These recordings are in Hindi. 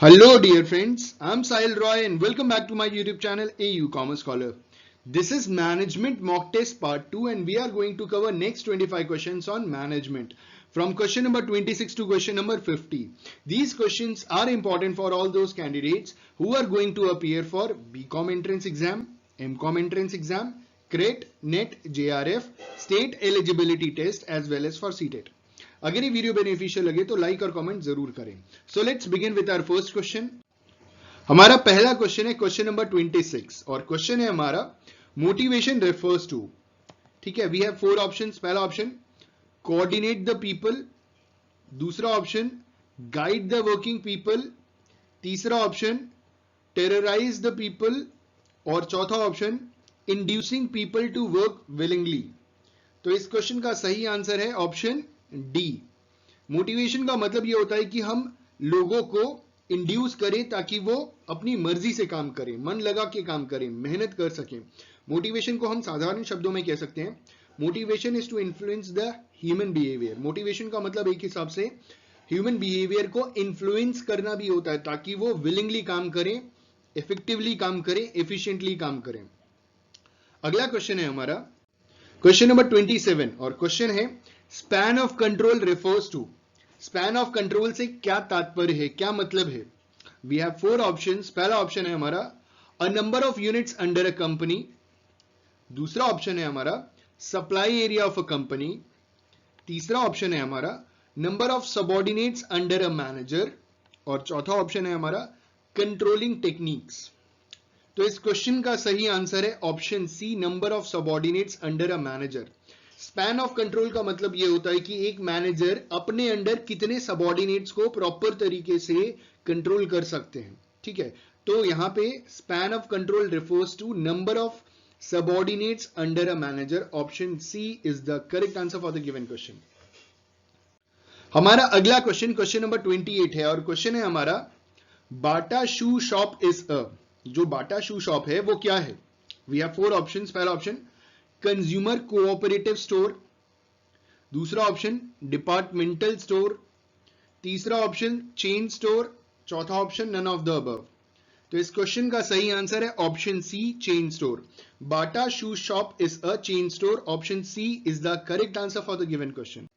Hello dear friends, I'm Sahil Roy and welcome back to my YouTube channel AU Commerce Scholar. This is Management Mock Test Part 2 and we are going to cover next 25 questions on management from question number 26 to question number 50. These questions are important for all those candidates who are going to appear for BCom entrance exam, MCom entrance exam, CRET, NET, JRF, State Eligibility Test as well as for CTET. अगर ये वीडियो बेनिफिशियल लगे तो लाइक और कमेंट जरूर करें. So let's begin with our first question. हमारा पहला क्वेश्चन है क्वेश्चन नंबर 26 और क्वेश्चन है हमारा मोटिवेशन रेफर्स टू. ठीक है, वी हैव 4 ऑप्शंस. पहला ऑप्शन कोऑर्डिनेट द पीपल, दूसरा option guide the working people, तीसरा ऑप्शन टेरराइज द पीपल और चौथा option inducing people to work willingly. तो इस क्वेश्चन का सही आंसर है ऑप्शन डी. मोटिवेशन का मतलब यह होता है कि हम लोगों को इंड्यूस करें ताकि वो अपनी मर्जी से काम करें, मन लगा के काम करें, मेहनत कर सकें. मोटिवेशन को हम साधारण शब्दों में कह सकते हैं motivation is to influence the human behaviour. Motivation का मतलब एक हिसाब से ह्यूमन बिहेवियर को इन्फ्लुएंस करना भी होता है ताकि वो विलिंगली काम करें, इफेक्टिवली काम करें, एफिशिएंटली काम करें. अगला क्वेश्चन है हमारा क्वेश्चन नंबर 27 और क्वेश्चन है span of control refers to. Span of control से क्या तात्पर्य है, क्या मतलब है? We have 4 options. पहला ऑप्शन है हमारा a number of units under a company, दूसरा ऑप्शन है हमारा supply area of a company, तीसरा ऑप्शन है हमारा number of subordinates under a manager और चौथा ऑप्शन है हमारा कंट्रोलिंग टेक्निक्स. तो इस क्वेश्चन का सही आंसर है option C, number of subordinates under a manager. Span of control का मतलब यह होता है कि एक मैनेजर अपने अंडर कितने सबऑर्डिनेट्स को प्रॉपर तरीके से कंट्रोल कर सकते हैं. ठीक है, तो यहां पे span of control refers to number of subordinates under a manager. Option C is the correct answer for the given question. हमारा अगला क्वेश्चन क्वेश्चन नंबर 28 है और क्वेश्चन है हमारा बाटा शू शॉप इज अ. जो बाटा शू शॉप है वो क्या है? We have 4 options. पहला ऑप्शन कंज्यूमर कोऑपरेटिव स्टोर, दूसरा ऑप्शन डिपार्टमेंटल स्टोर, तीसरा ऑप्शन चेन स्टोर, चौथा option none of the above. तो इस क्वेश्चन का सही आंसर है option C, chain store. Bata shoe shop is a chain store. Option C is the correct answer for the given question.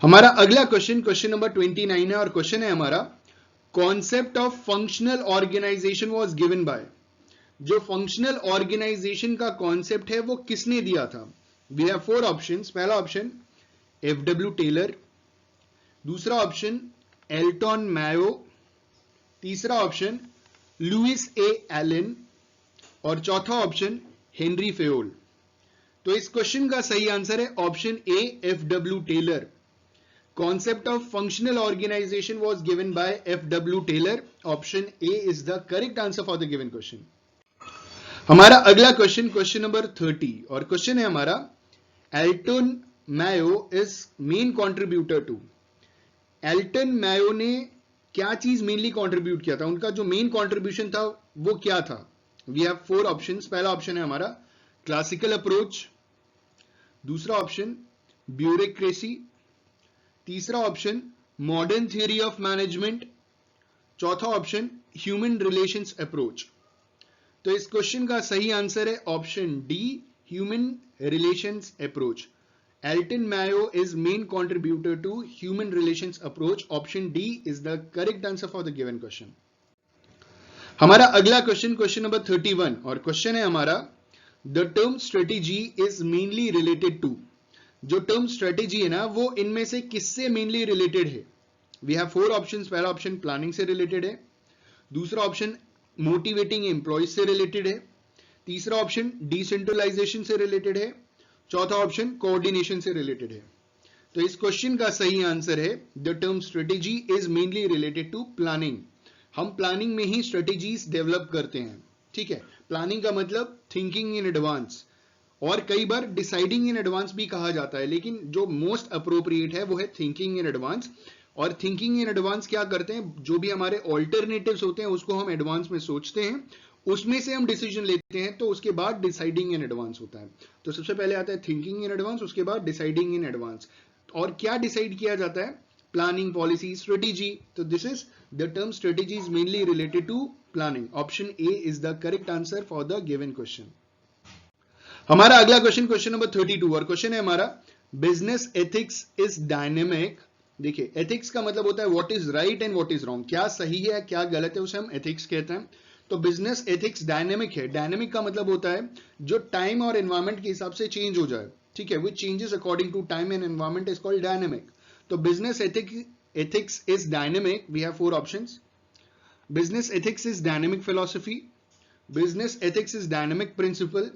हमारा अगला क्वेश्चन क्वेश्चन नंबर 29 है और क्वेश्चन है हमारा concept of functional organisation was given by. जो फंक्शनल ऑर्गेनाइजेशन का कॉन्सेप्ट है वो किसने दिया था? We have 4 options. पहला ऑप्शन एफ.डब्ल्यू. टेलर, दूसरा ऑप्शन एल्टन मायो, तीसरा ऑप्शन लुइस ए. एलन और चौथा ऑप्शन हेनरी फेयोल. तो इस क्वेश्चन का सही आंसर है option A, F W. Taylor. Concept of functional organization was given by F.W. Taylor. Option A is the correct answer for the given question. हमारा अगला क्वेश्चन क्वेश्चन नंबर 30 और क्वेश्चन है हमारा Elton Mayo is main contributor to. Elton Mayo ने क्या चीज मेनली कंट्रीब्यूट किया था, उनका जो मेन कंट्रीब्यूशन था वो क्या था? We have 4 options. पहला ऑप्शन है हमारा क्लासिकल अप्रोच, दूसरा ऑप्शन ब्यूरोक्रेसी, तीसरा option modern theory of management, चौथा ऑप्शन ह्यूमन रिलेशंस अप्रोच. तो इस क्वेश्चन का सही आंसर है option D, human relations approach. Elton Mayo is main contributor to human relations approach. Option D is the correct answer for the given question. हमारा अगला क्वेश्चन क्वेश्चन नंबर 31 और क्वेश्चन है हमारा the term strategy is mainly related to. जो टर्म स्ट्रेटेजी है ना वो इनमें से किससे मेनली रिलेटेड है? We have 4 options. पहला ऑप्शन प्लानिंग से रिलेटेड है, दूसरा ऑप्शन मोटिवेटिंग एम्प्लॉयज से रिलेटेड है, तीसरा ऑप्शन डिसेंट्रलाइजेशन से रिलेटेड है, चौथा ऑप्शन कोऑर्डिनेशन से रिलेटेड है. तो इस क्वेश्चन का सही आंसर है the term strategy is mainly related to planning. हम प्लानिंग में ही स्ट्रेटेजीज डेवलप करते हैं. ठीक है, प्लानिंग का मतलब थिंकिंग इन एडवांस और कई बार डिसाइडिंग इन एडवांस भी कहा जाता है, लेकिन जो मोस्ट अप्रोप्रिएट है वो है थिंकिंग इन एडवांस. और थिंकिंग इन एडवांस क्या करते हैं, जो भी हमारे ऑल्टरनेटिव्स होते हैं उसको हम एडवांस में सोचते हैं, उसमें से हम डिसीजन लेते हैं, तो उसके बाद डिसाइडिंग इन एडवांस होता है. तो सबसे पहले आता है थिंकिंग इन एडवांस, उसके बाद डिसाइडिंग इन एडवांस. और क्या डिसाइड किया जाता है? Planning, policy, strategy. तो this is The term strategy is mainly related to planning. Option A is the correct answer for the given question. हमारा अगला क्वेश्चन, क्वेश्चन नंबर 32, और क्वेश्चन है हमारा बिजनेस एथिक्स इज डायनेमिक. देखिए, एथिक्स का मतलब होता है what is right and what is wrong, क्या सही है क्या गलत है, उसे हम एथिक्स कहते हैं. तो बिजनेस एथिक्स डायनेमिक है. डायनेमिक का मतलब होता है जो टाइम और एनवायरमेंट के हिसाब से चेंज हो जाए, ठीक है, which changes according to time and environment is called dynamic. तो business ethics is dynamic. We have 4 options. Business ethics is dynamic philosophy. Business ethics is dynamic principle.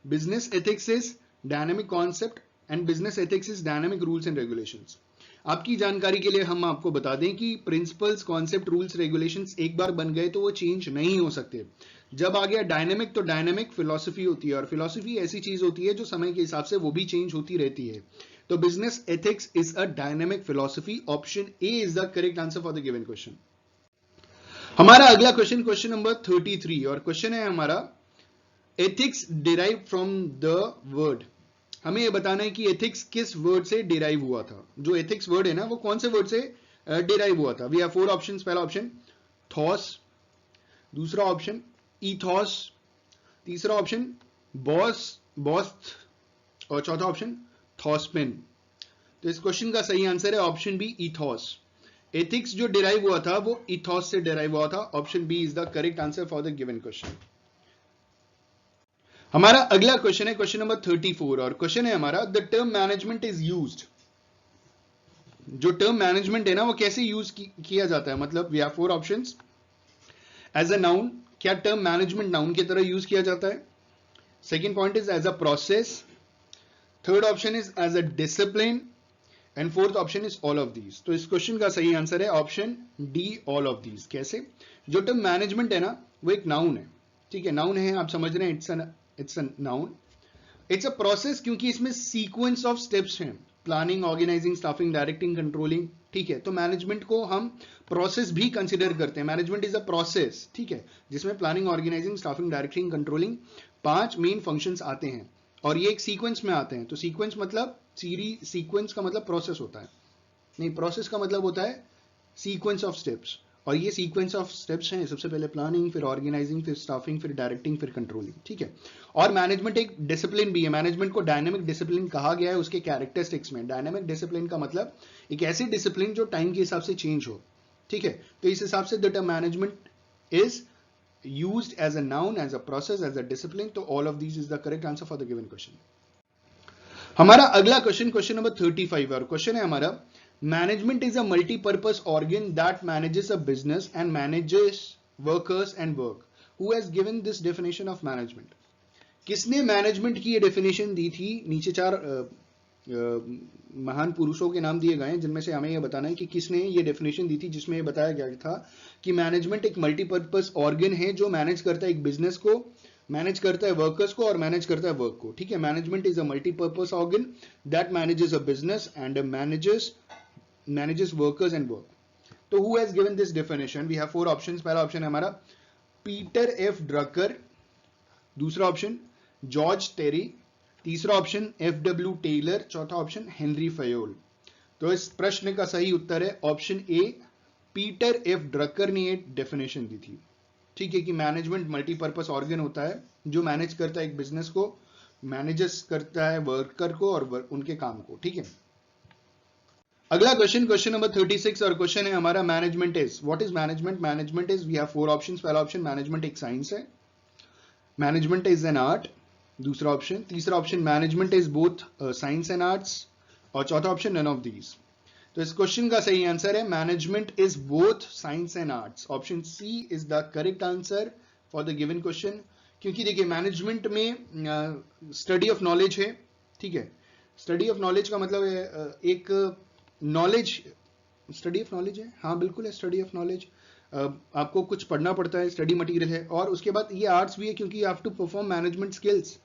Business ethics is dynamic concept. And business ethics is dynamic rules and regulations. आपकी जानकारी के लिए हम आपको बता दें कि प्रिंसिपल्स, कॉन्सेप्ट, रूल्स, रेगुलेशंस एक बार बन गए तो वो चेंज नहीं हो सकते. जब आ गया डायनेमिक तो डायनेमिक फिलॉसफी होती है, और फिलॉसफी ऐसी चीज होती है जो समय के हिसाब से वो भी चेंज होती रहती है. तो business ethics is a dynamic philosophy. Option A is the correct answer for the given question. हमारा अगला क्वेश्चन, क्वेश्चन नंबर 33, और क्वेश्चन है हमारा ethics derive from the word. हमें यह बताना है कि एथिक्स किस वर्ड से डिराइव हुआ था. जो एथिक्स वर्ड है ना वो कौन से वर्ड से डिराइव हुआ था. We have 4 options. पहला ऑप्शन थॉस, दूसरा ऑप्शन ईथॉस, तीसरा ऑप्शन बॉस्थ, और चौथा ऑप्शन थॉसपिन. तो इस क्वेश्चन का सही आंसर है ऑप्शन बी, ईथॉस. एथिक्स जो डिराइव हुआ था वो ईथॉस से डिराइव हुआ था. Option B is the correct answer for the given question. हमारा अगला क्वेश्चन है क्वेश्चन नंबर 34, और क्वेश्चन है हमारा the term management is used. जो टर्म मैनेजमेंट है ना वो कैसे यूज किया जाता है. मतलब we have 4 options. As a noun, क्या टर्म मैनेजमेंट नाउन की तरह यूज किया जाता है. Second point is as a process. Third option is as a discipline. And fourth option is all of these. तो इस क्वेश्चन का सही आंसर है option D, all of these. कैसे. जो टर्म मैनेजमेंट है ना वो एक नाउन है, ठीक है, नाउन है, आप समझ रहे हैं. It's a noun. It's a process क्योंकि इसमें सीक्वेंस ऑफ स्टेप्स हैं. Planning, organising, staffing, directing, controlling, ठीक है. तो मैनेजमेंट को हम प्रोसेस भी कंसिडर करते हैं. मैनेजमेंट इज अ प्रोसेस, ठीक है, जिसमें planning, organising, staffing, directing, controlling 5 main functions आते हैं, और ये एक सीक्वेंस में आते हैं. तो सीक्वेंस मतलब सीक्वेंस का मतलब प्रोसेस होता है, नहीं, प्रोसेस का मतलब होता है सीक्वेंस ऑफ स्टेप्स. और ये सीक्वेंस ऑफ स्टेप्स हैं. सबसे पहले प्लानिंग, फिर ऑर्गेनाइजिंग, फिर स्टाफिंग, फिर डायरेक्टिंग, फिर कंट्रोलिंग, ठीक है. और मैनेजमेंट एक डिसिप्लिन भी है. मैनेजमेंट को डायनेमिक डिसिप्लिन कहा गया है उसके कैरेक्टरिस्टिक्स में. डायनेमिक डिसिप्लिन का मतलब एक ऐसी डिसिप्लिन जो टाइम के हिसाब से चेंज हो, ठीक है. तो इस हिसाब से the term management is used as a noun, as a process, as a discipline. तो all of these is the correct answer for the given question. हमारा अगला क्वेश्चन, क्वेश्चन नंबर 35, और क्वेश्चन है हमारा management is a multipurpose organ that manages a business and manages workers and work. Who has given this definition of management. किसने मैनेजमेंट की ये डेफिनेशन दी थी. नीचे 4 महान पुरुषों के नाम दिए गए हैं, जिनमें से हमें यह बताना है कि किसने ये डेफिनेशन दी थी, जिसमें यह बताया गया था कि मैनेजमेंट एक मल्टीपर्पज ऑर्गन है जो मैनेज करता है एक बिजनेस को, मैनेज करता है वर्कर्स को, और मैनेज करता है वर्क को, ठीक है. Management is a multipurpose organ that manages a business and manages workers and work. तो who has given this definition. We have 4 options. पहला ऑप्शन है हमारा पीटर एफ ड्रकर, दूसरा ऑप्शन जॉर्ज टेरी, तीसरा ऑप्शन एफ.डब्ल्यू. टेलर, चौथा ऑप्शन हेनरी फयोल. तो इस प्रश्न का सही उत्तर है option A, Peter F Drucker ने ये डेफिनेशन दी थी, ठीक है, कि मैनेजमेंट मल्टीपर्पज ऑर्गन होता है जो मैनेज करता है एक बिजनेस को, मैनेजेस करता है वर्कर को और उनके काम को, ठीक है. अगला क्वेश्चन, क्वेश्चन नंबर 36, और क्वेश्चन है हमारा management is. What is management. Management is, we have 4 options. पहला ऑप्शन मैनेजमेंट एक साइंस है. मैनेजमेंट इज एन आर्ट, दूसरा ऑप्शन. तीसरा option management is both science and arts, और चौथा ऑप्शन नन ऑफ दीज. तो इस क्वेश्चन का सही आंसर है management is both science and arts. Option C is the correct answer for the given question. क्योंकि देखिए मैनेजमेंट में स्टडी ऑफ नॉलेज है, ठीक है. स्टडी ऑफ नॉलेज का मतलब है एक नॉलेज, स्टडी ऑफ नॉलेज है, हाँ बिल्कुल है, स्टडी ऑफ नॉलेज. आपको कुछ पढ़ना पड़ता है, स्टडी मटेरियल है, और उसके बाद ये आर्ट्स भी है क्योंकि you have to perform management skills,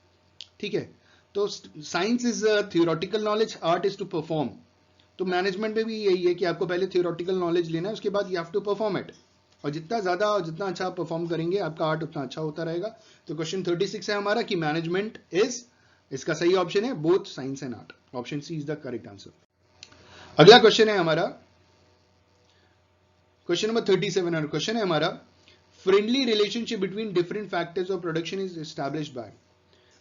ठीक है. तो science is theoretical knowledge, art is to perform. तो मैनेजमेंट में भी यही है कि आपको पहले थियोरेटिकल नॉलेज लेना है, उसके बाद you have to perform it. और जितना ज्यादा और जितना अच्छा परफॉर्म करेंगे आपका आर्ट उतना अच्छा होता रहेगा. तो क्वेश्चन 36 है हमारा कि मैनेजमेंट इज, इसका सही ऑप्शन है both science and art. Option C is the correct answer. अगला क्वेश्चन है हमारा क्वेश्चन नंबर 37 और क्वेश्चन है हमारा, friendly relationship between different factors of production is established by.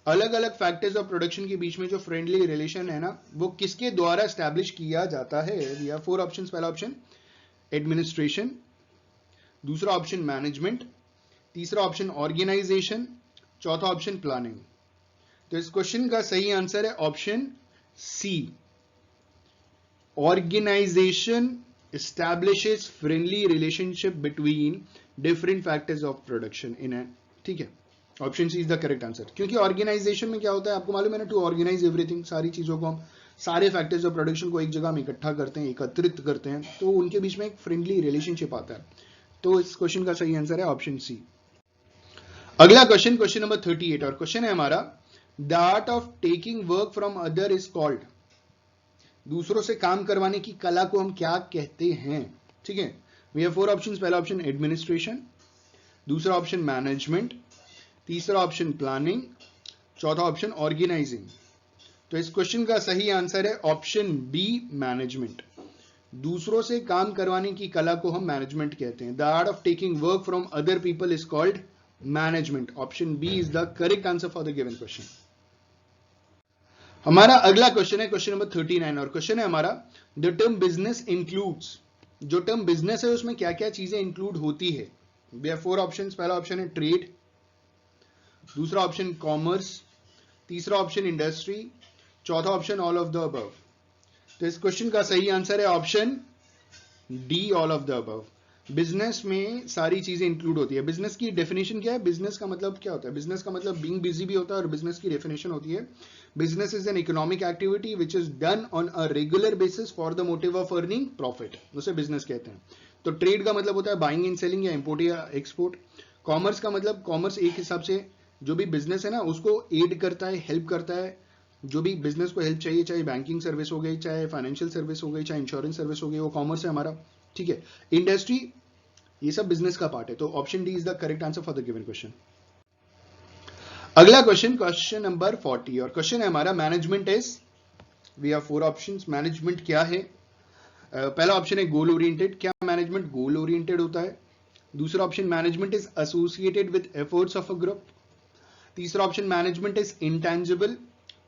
अलग अलग फैक्टर्स ऑफ प्रोडक्शन के बीच में जो फ्रेंडली रिलेशन है ना, वो किसके द्वारा एस्टैब्लिश किया जाता है? We have 4 options. पहला ऑप्शन एडमिनिस्ट्रेशन, दूसरा ऑप्शन मैनेजमेंट, तीसरा ऑप्शन ऑर्गेनाइजेशन, चौथा ऑप्शन प्लानिंग। तो इस क्वेश्चन का सही आंसर है option C, organisation establishes friendly relationship between different factors of production in a, ठीक है, option C is the correct answer. क्योंकि ऑर्गेनाइजेशन में क्या होता है आपको मालूम है ना, टू ऑर्गेनाइज एवरीथिंग, सारी चीजों को हम, सारे फैक्टर्स ऑफ प्रोडक्शन को एक जगह में इकट्ठा करते हैं, एकत्रित करते हैं, तो उनके बीच में एक फ्रेंडली रिलेशनशिप आता है। तो इस क्वेश्चन का सही आंसर है ऑप्शन सी। अगला क्वेश्चन, क्वेश्चन नंबर 38 और क्वेश्चन है हमारा, the art of taking work from other is called. दूसरों से काम करवाने की कला को हम क्या कहते हैं? ठीक है, वी हैव 4 ऑप्शंस। पहला ऑप्शन एडमिनिस्ट्रेशन, दूसरा ऑप्शन मैनेजमेंट, तीसरा ऑप्शन प्लानिंग, चौथा ऑप्शन ऑर्गेनाइजिंग। तो इस क्वेश्चन का सही आंसर है ऑप्शन बी, मैनेजमेंट। दूसरों से काम करवाने की कला को हम मैनेजमेंट कहते हैं। The art of taking work from other people is called management. Option B is the correct answer for the given question. हमारा अगला क्वेश्चन है क्वेश्चन नंबर 39 और क्वेश्चन है हमारा, द टर्म बिजनेस इंक्लूड्स। जो टर्म बिजनेस है उसमें क्या क्या चीजें इंक्लूड होती है? We have 4 options. पहला ऑप्शन है ट्रेड, दूसरा ऑप्शन कॉमर्स, तीसरा ऑप्शन इंडस्ट्री, चौथा option all of the above. तो इस क्वेश्चन का सही आंसर है option D, all of the above. Business में सारी चीजें इंक्लूड होती है। बिजनेस की डेफिनेशन क्या है? बिजनेस का मतलब क्या होता है? बिजनेस का मतलब बीइंग बिजी भी होता है, और बिजनेस की डेफिनेशन होती है, business is an economic activity which is done on a regular basis for the motive of earning profit, उसे बिजनेस कहते हैं। तो ट्रेड का मतलब होता है बाइंग एंड सेलिंग, या इंपोर्ट या एक्सपोर्ट। कॉमर्स का मतलब, कॉमर्स एक हिसाब से जो भी बिजनेस है ना उसको एड करता है, हेल्प करता है। जो भी बिजनेस को हेल्प चाहिए, चाहे बैंकिंग सर्विस हो गई, चाहे फाइनेंशियल सर्विस हो गई, चाहे इंश्योरेंस सर्विस हो गई, वो कॉमर्स है हमारा। ठीक है, इंडस्ट्री, ये सब बिजनेस का पार्ट है। तो option D is the correct answer for the given question. अगला क्वेश्चन, क्वेश्चन नंबर 40 और क्वेश्चन है हमारा, management is, we have 4 options. Management क्या है? पहला ऑप्शन है गोल ओरिएंटेड। क्या मैनेजमेंट गोल ओरिएंटेड होता है? दूसरा option, management is associated with efforts of a group. तीसरा ऑप्शन, मैनेजमेंट इज इंटेंजिबल,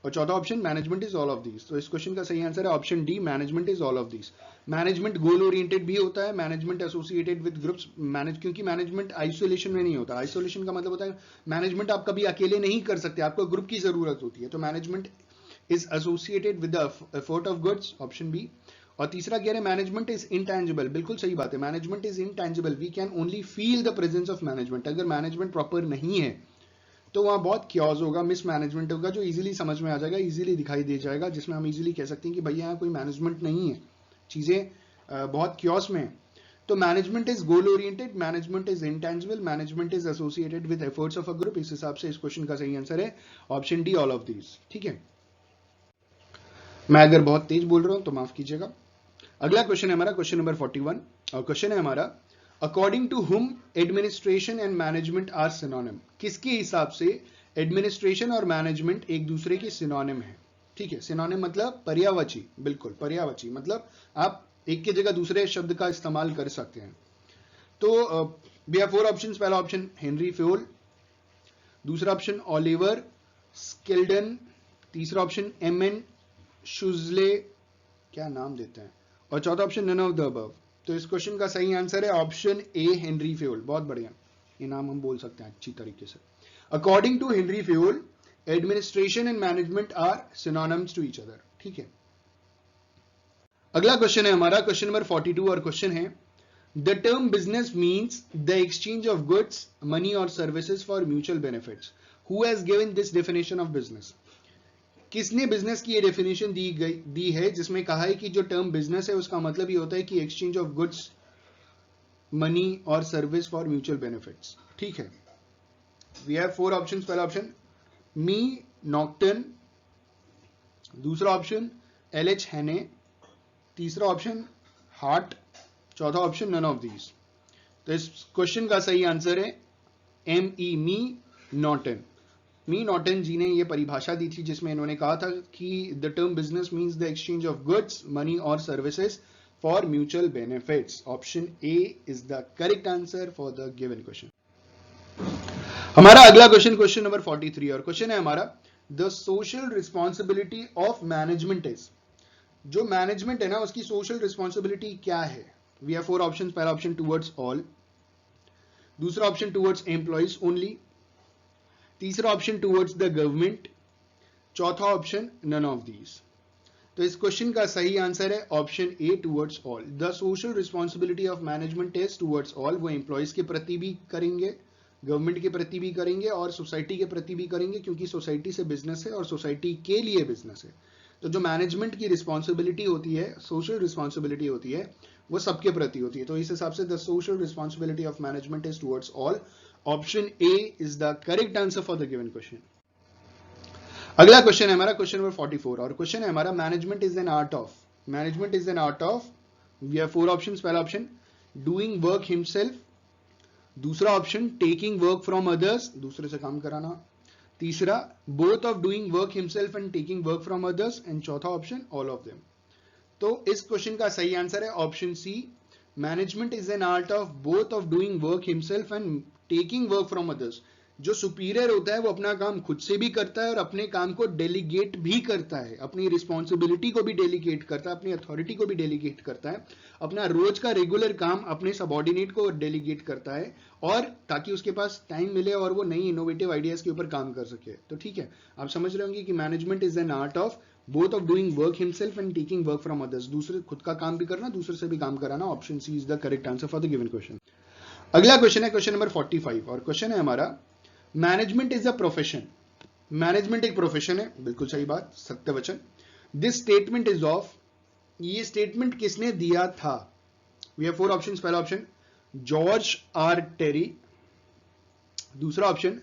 और चौथा option, management is all of these. तो इस क्वेश्चन का सही आंसर है option D, management is all of these. Management goal oriented भी होता है, मैनेजमेंट एसोसिएटेड विद ग्रुप्स, क्योंकि मैनेजमेंट आइसोलेशन में नहीं होता। आइसोलेशन का मतलब होता है मैनेजमेंट आप कभी अकेले नहीं कर सकते, आपको ग्रुप की जरूरत होती है। तो management is associated with the effort of goods, option B. और तीसरा कह रहे हैं मैनेजमेंट इज इंटेंजिबल, बिल्कुल सही बात है, management is intangible, we can only feel the presence of management. अगर मैनेजमेंट प्रॉपर नहीं है तो वहां बहुत क्योज होगा, मिसमैनेजमेंट होगा, जो इजीली समझ में आ जाएगा, इजीली दिखाई दे जाएगा, जिसमें हम इजीली कह सकते हैं कि भैया यहाँ कोई मैनेजमेंट नहीं है, चीजें बहुत क्योस में है। तो management is goal oriented, management is intangible, management is associated with efforts of a group. इस हिसाब से इस क्वेश्चन का सही आंसर है option D, all of these. ठीक है, मैं अगर बहुत तेज बोल रहा हूं तो माफ कीजिएगा। अगला क्वेश्चन है हमारा क्वेश्चन नंबर 41 और क्वेश्चन है हमारा, according to whom administration and management are synonym. किसके हिसाब से एडमिनिस्ट्रेशन और मैनेजमेंट एक दूसरे के सिनोनिम है? ठीक है, सिनोनिम मतलब पर्यायवाची, बिल्कुल पर्यायवाची, मतलब आप एक की जगह दूसरे शब्द का इस्तेमाल कर सकते हैं। तो वी हैव 4 ऑप्शंस। पहला ऑप्शन हेनरी फ्योल, दूसरा ऑप्शन ओलिवर स्किल्डन, तीसरा ऑप्शन एम.एन. शुजले, क्या नाम देते हैं, और चौथा option none of the above. तो इस क्वेश्चन का सही आंसर है ऑप्शन ए, हेनरी फ्योल। बहुत बढ़िया, ये नाम हम बोल सकते हैं अच्छी तरीके से। According to Henri Fayol, administration and management are synonyms to each other. ठीक है, अगला क्वेश्चन है हमारा क्वेश्चन नंबर 42 और क्वेश्चन है, the term business means the exchange of goods, money और services for mutual benefits. Who has given this definition of business? किसने बिजनेस की ये डेफिनेशन दी है, जिसमें कहा है कि जो टर्म बिजनेस है उसका मतलब ये होता है कि एक्सचेंज ऑफ गुड्स, मनी और सर्विस फॉर म्यूचुअल बेनिफिट्स। ठीक है, वी हैव 4 ऑप्शंस। पहला ऑप्शन मी नॉक्टन, दूसरा ऑप्शन एल.एच. हेने, तीसरा ऑप्शन हार्ट, चौथा ऑप्शन नन ऑफ दीज। तो इस क्वेश्चन का सही आंसर है एम.ई. मी नॉटन। मी नॉटन जी ने यह परिभाषा दी थी जिसमें इन्होंने कहा था कि the term business means the exchange of goods, money और services for mutual benefits. Option A is the correct answer for the given question. हमारा अगला क्वेश्चन नंबर 43 और क्वेश्चन है हमारा the social responsibility of management is, जो मैनेजमेंट है ना उसकी सोशल रिस्पॉन्सिबिलिटी क्या है? We have 4 options. पहला ऑप्शन टुवर्ड्स ऑल, दूसरा ऑप्शन टुवर्ड्स एम्प्लॉइज ओनली, तीसरा ऑप्शन टुवर्ड्स द गवर्नमेंट, चौथा ऑप्शन नन ऑफ दीज. तो इस क्वेश्चन का सही आंसर है option A towards all. The social responsibility of management is towards all. वो एम्प्लॉइज के प्रति भी करेंगे, गवर्नमेंट के प्रति भी करेंगे और सोसाइटी के प्रति भी करेंगे, क्योंकि सोसाइटी से बिजनेस है और सोसाइटी के लिए बिजनेस है. तो जो मैनेजमेंट की रिस्पॉन्सिबिलिटी होती है, सोशल रिस्पॉन्सिबिलिटी होती है, वो सबके प्रति होती है. तो इस हिसाब से the social responsibility of management is towards all. Option A is the correct answer for the given question. अगला क्वेश्चन है हमारा क्वेश्चन नंबर 44 और क्वेश्चन है हमारा management is an art of. Management is an art of. We have 4 options. पहला ऑप्शन डूइंग वर्क हिमसेल्फ, दूसरा option taking work from others, दूसरे से काम कराना, तीसरा both of doing work himself and taking work from others, and चौथा ऑप्शन ऑल ऑफ देम. तो इस क्वेश्चन का सही आंसर है option C. Management is an art of both of doing work himself and taking work from others. जो सुपीरियर होता है वो अपना काम खुद से भी करता है और अपने काम को डेलीगेट भी करता है, अपनी रिस्पॉन्सिबिलिटी को भी डेलीगेट करता है, अपनी अथॉरिटी को भी डेलीगेट करता है, अपना रोज का रेगुलर काम अपने सबऑर्डिनेट को डेलीगेट करता है, और ताकि उसके पास टाइम मिले और वो नई इनोवेटिव आइडियाज के ऊपर काम कर सके. तो ठीक है, आप समझ रहे होंगे कि management is an art of both of doing work himself and taking work from others. दूसरे खुद का काम भी करना, दूसरे से भी काम कराना. Option C is the correct answer for the given question. अगला क्वेश्चन है क्वेश्चन नंबर 45 और क्वेश्चन है हमारा management is a profession. Management एक प्रोफेशन है, बिल्कुल सही बात, सत्य वचन. दिस स्टेटमेंट इज ऑफ, ये स्टेटमेंट किसने दिया था? We have 4 options. पहला ऑप्शन जॉर्ज आर टेरी, दूसरा ऑप्शन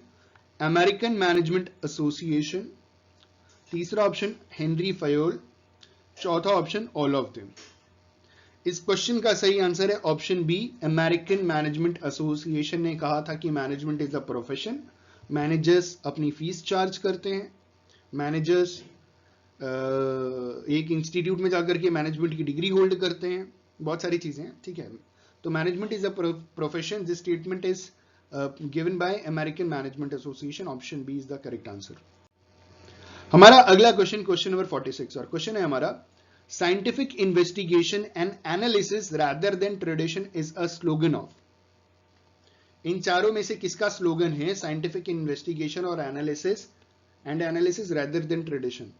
अमेरिकन मैनेजमेंट एसोसिएशन, तीसरा ऑप्शन हेनरी फयोल, चौथा ऑप्शन ऑल ऑफ देम. इस क्वेश्चन का सही आंसर है option B. American Management Association ने कहा था कि management is a profession. Managers अपनी फीस चार्ज करते हैं, मैनेजर्स एक इंस्टीट्यूट में जाकर के मैनेजमेंट की डिग्री होल्ड करते हैं, बहुत सारी चीजें हैं. ठीक है, तो management is a profession. This statement is given by American Management Association. Option B is the correct answer. हमारा अगला क्वेश्चन क्वेश्चन नंबर 46 और क्वेश्चन है हमारा scientific investigation and analysis rather than tradition is a slogan of. इन चारों में से किसका स्लोगन है साइंटिफिक इन्वेस्टिगेशन और analysis and analysis rather than tradition?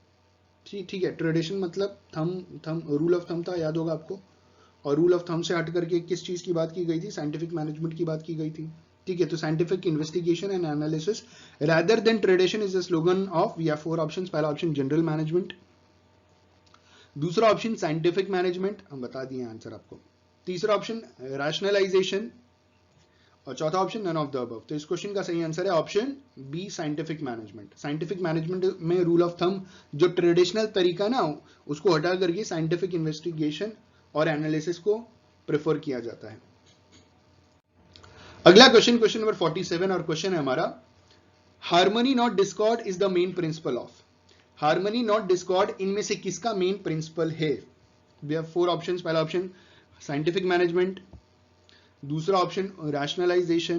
ठीक है, ट्रेडिशन मतलब थम रूल ऑफ थम था, याद होगा आपको, और रूल ऑफ थम से हट करके किस चीज की बात की गई थी? साइंटिफिक मैनेजमेंट की बात की गई थी. ठीक है, तो scientific investigation and analysis rather than tradition is the slogan of. We have 4 options. पहला ऑप्शन जनरल मैनेजमेंट, दूसरा ऑप्शन साइंटिफिक मैनेजमेंट, हम बता दिए आंसर आपको, तीसरा ऑप्शन रैशनलाइजेशन, और चौथा option none of the above. तो इस क्वेश्चन का सही आंसर है option B scientific management. Scientific management में रूल ऑफ थंब जो ट्रेडिशनल तरीका ना उसको हटा करके साइंटिफिक इन्वेस्टिगेशन और एनालिसिस को प्रेफर किया जाता है. अगला क्वेश्चन क्वेश्चन नंबर 47 और क्वेश्चन है हमारा harmony not discord is the main principle of. Harmony not discord इनमें से किसका मेन प्रिंसिपल है? We have 4 options. पहला ऑप्शन साइंटिफिक मैनेजमेंट, दूसरा ऑप्शन रैशनलाइजेशन,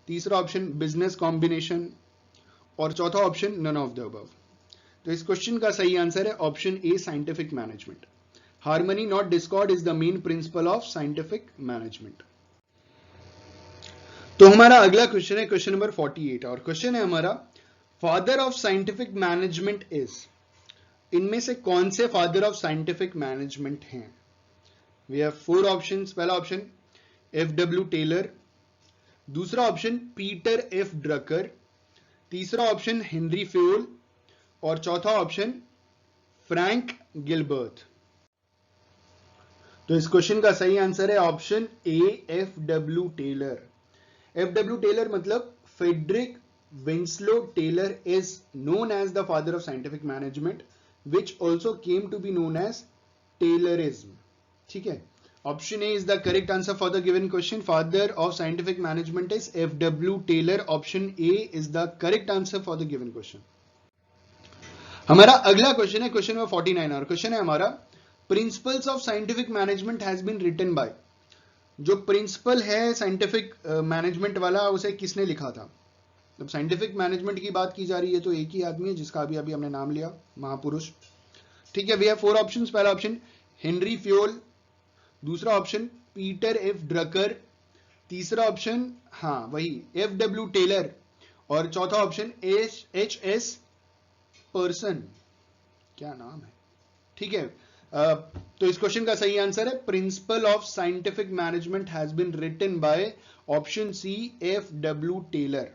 तीसरा ऑप्शन बिजनेस कॉम्बिनेशन, और चौथा option none of the above. तो इस क्वेश्चन का सही आंसर है option A scientific management. Harmony not discord is the main principle of scientific management. तो हमारा अगला क्वेश्चन है क्वेश्चन नंबर 48 और क्वेश्चन है हमारा father of scientific management is. इनमें से कौन से फादर ऑफ साइंटिफिक मैनेजमेंट हैं? We have 4 options. पहला ऑप्शन एफ.डब्ल्यू. टेलर, दूसरा ऑप्शन पीटर एफ. ड्रकर, तीसरा ऑप्शन हेनरी फेयोल, और चौथा ऑप्शन फ्रैंक गिलबर्ट. तो इस क्वेश्चन का सही आंसर है option A F W. Taylor. F W. Taylor मतलब Frederick Winslow Taylor is known as the father of scientific management, which also came to be known as Taylorism. ठीक है, option A is the correct answer for the given question. Father of scientific management is F W. Taylor. Option A is the correct answer for the given question. हमारा अगला क्वेश्चन है क्वेश्चन नंबर 49 और क्वेश्चन है हमारा principles of scientific management has been written by, जो प्रिंसिपल है साइंटिफिक मैनेजमेंट वाला उसे किसने लिखा था? जब साइंटिफिक मैनेजमेंट की बात की जा रही है तो एक ही आदमी है जिसका अभी अभी हमने नाम लिया, महापुरुष। ठीक है, वी हैव 4 ऑप्शंस। पहला ऑप्शन हेनरी फ्योल, दूसरा ऑप्शन पीटर एफ ड्रकर, तीसरा ऑप्शन हाँ वही एफ.डब्ल्यू. टेलर, और चौथा ऑप्शन एच.एस. पर्सन। क्या नाम है? ठीक है, तो इस क्वेश्चन का सही आंसर है principle of scientific management has been written by option C F W. Taylor.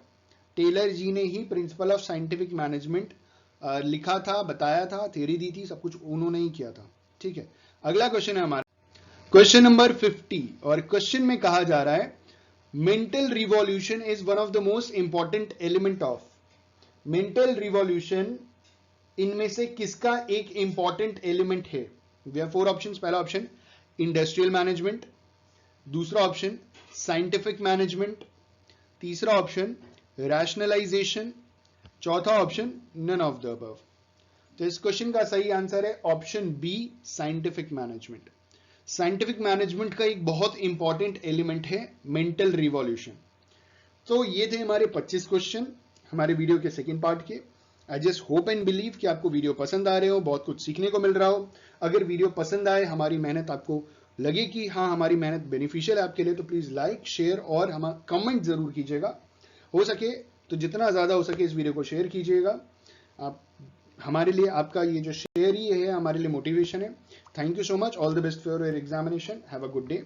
Taylor ji ने ही प्रिंसिपल ऑफ साइंटिफिक मैनेजमेंट लिखा था, बताया था, थ्योरी दी थी, सब कुछ उन्होंने ही किया था। ठीक है, अगला क्वेश्चन है हमारा क्वेश्चन नंबर 50, और क्वेश्चन में कहा जा रहा है mental revolution is one of the most important element of. Mental revolution इनमें से किसका एक इंपॉर्टेंट एलिमेंट है? We have 4 options. पहला ऑप्शन इंडस्ट्रियल मैनेजमेंट, दूसरा ऑप्शन साइंटिफिक मैनेजमेंट, तीसरा ऑप्शन रैशनलाइजेशन, चौथा option none of the above. तो इस क्वेश्चन का सही आंसर है option B scientific management. Scientific management का एक बहुत इंपॉर्टेंट एलिमेंट है मेंटल रिवॉल्यूशन। तो ये थे हमारे 25 क्वेश्चन हमारे वीडियो के सेकंड पार्ट के। I just hope and believe कि आपको वीडियो पसंद आ रहे हो, बहुत कुछ सीखने को मिल रहा हो। अगर वीडियो पसंद आए, हमारी मेहनत आपको लगे कि हाँ हमारी मेहनत बेनिफिशियल है आपके लिए, तो प्लीज लाइक शेयर और हम कमेंट जरूर कीजिएगा। हो सके तो जितना ज्यादा हो सके इस वीडियो को शेयर कीजिएगा। आप हमारे लिए, आपका ये जो शेयर ही है हमारे लिए मोटिवेशन है। Thank you so much. All the best for your examination. Have a good day.